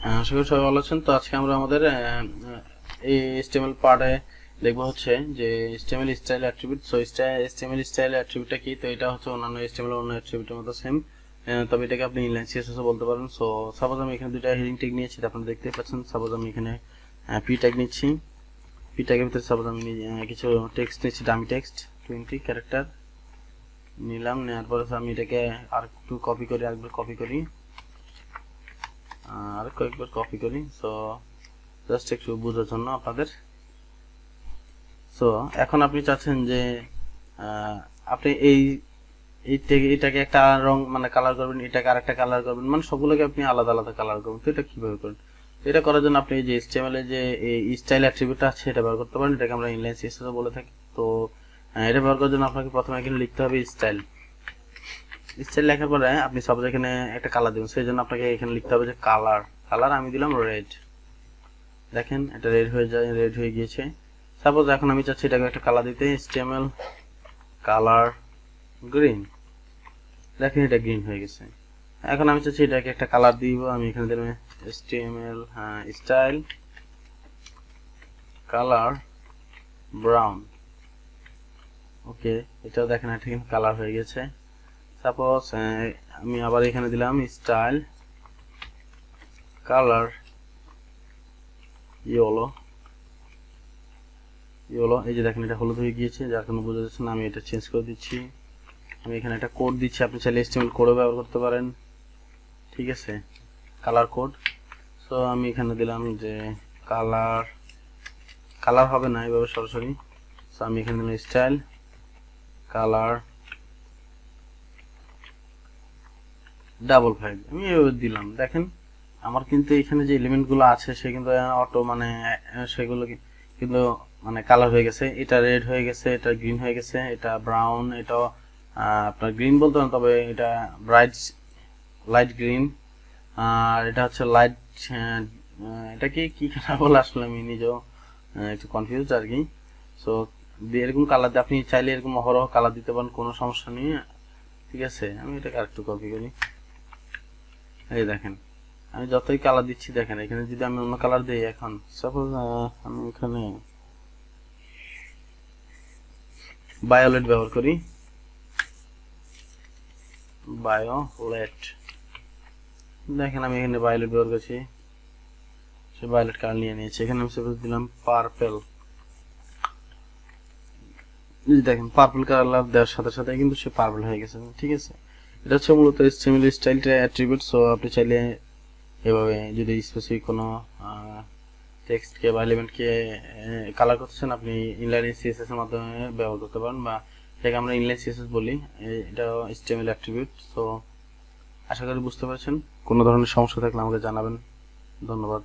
আশা করি সবাই ভালো আছেন। তো আজকে আমরা আমাদের এই HTML পার্টে দেখবো হচ্ছে যে HTML style attribute. So HTML style অ্যাট্রিবিউটটা কি? তো এটা হচ্ছে অন্যান্য HTML অন্য অ্যাট্রিবিউটের মতো সেম, তবে এটাকে আপনি ইনলাইন CSS ও বলতে পারেন। সো সাপোজ আমি এখানে দুইটা হেডিং ট্যাগ নিয়েছি, আপনারা দেখতেই পাচ্ছেন। সাপোজ আমি এখানে পি ট্যাগ নিচ্ছি, পি ট্যাগের ভিতরে সাপোজ আমি কিছু টেক্সট নিচ্ছি, ডামি টেক্সট 20 ক্যারেক্টার নিলাম। নেওয়ার পরে আমি এটাকে আর একটু কপি করি, আরেকবার কপি করি, আর কয়েকবার কপি করি। সো জাস্ট একটু বোঝার জন্য আপনাদের। সো এখন আপনি চাচ্ছেন যে আপনি এটাকে একটা রং মানে কালার করবেন, এটাকে আরেকটা কালার করবেন, মানে সবগুলোকে আপনি আলাদা আলাদা কালার করবেন। তো এটা কিভাবে করবেন? এটা করার জন্য আপনি এই যে HTML এর যে এই স্টাইল অ্যাট্রিবিউটটা আছে এটা ব্যবহার করতে পারেন। এটাকে আমরা ইনলাইন CSS ও বলে থাকি। তো এটা ব্যবহার করার জন্য আপনাকে প্রথমে এখানে লিখতে হবে স্টাইল। স্টাইল লেখার পরে আপনি সাপোজ এখানে একটা কালার দেবেন, সেই জন্য আপনাকে এখানে লিখতে হবে যে কালার আমি দিলাম রেড। দেখেন এটা রেড হয়ে গিয়েছে। সাপোজ এখন আমি চাচ্ছি এটাকে একটা কালার দিতে, HTML কালার গ্রিন। দেখেন এটা গ্রিন হয়ে গেছে। এখন আমি চাচ্ছি এটাকে একটা কালার দিব, আমি এখানে দিলাম HTML স্টাইল কালার ব্রাউন। ওকে, এটা দেখেন এটা কিন্তু কালার হয়ে গেছে। সাপোজ আমি আবার এখানে দিলাম স্টাইল কালার ইয়েলো। এই যে দেখেন এটা হলুদ হয়ে গিয়েছে, যার কোনো বোঝা যাচ্ছে না। আমি এটা চেঞ্জ করে দিচ্ছি, আমি এখানে একটা কোড দিচ্ছি, আপনি চাইলে HTML কোডও ব্যবহার করতে পারেন, ঠিক আছে, কালার কোড। সো আমি এখানে দিলাম যে কালার হবে না এইভাবে সরাসরি। সো আমি এখানে দিলাম স্টাইল কালার 55, আমি এভাবে দিলাম। দেখেন আমার কিন্তু এখানে যে এলিমেন্টগুলো আছে সে কিন্তু অটো মানে সেগুলো কিন্তু মানে কালার হয়ে গেছে। এটা রেড হয়ে গেছে, এটা গ্রিন হয়ে গেছে, এটা ব্রাউন, এটা আপনার গ্রিন বলতে না, তবে এটা লাইট গ্রিন, আর এটা হচ্ছে লাইট, এটা কি কালার বলে আসলে আমি নিজেও একটু কনফিউজ আর কি। সো এরকম কালার দিয়ে আপনি চাইলে এরকম অহরহ কালার দিতে পারেন, কোনো সমস্যা নেই, ঠিক আছে। আমি এটাকে আরেকটু কপি করি, এই দেখেন আমি যতই কালার দিচ্ছি দেখেন এখানে যদি আমি অন্য কালার দিই, এখন সাপোজ আমি এখানে ভায়োলেট ব্যবহার করি, ভায়োলেট, দেখেন আমি এখানে ভায়োলেট ব্যবহার করছি, সে ভায়োলেট কালার নিয়ে নিয়েছে। এখানে আমি সাপোজ দিলাম পার্পল, দেখেন পার্পল কালার দেওয়ার সাথে সাথে কিন্তু সে পার্পল হয়ে গেছে, ঠিক আছে। এটা হচ্ছে মূলত HTML স্টাইলটা অ্যাট্রিবিউট। সো আপনি চাইলে এভাবে যদি স্পেসিফিক কোনো টেক্সটকে বা এলিমেন্টকে কালার করতেছেন, আপনি ইনলাইন CSS এর মাধ্যমে ব্যবহার করতে পারেন, বা এটাকে আমরা ইনলাইন CSS বলি। এটা HTML অ্যাট্রিবিউট। সো আশা করি বুঝতে পারছেন। কোনো ধরনের সমস্যা থাকলে আমাকে জানাবেন। ধন্যবাদ।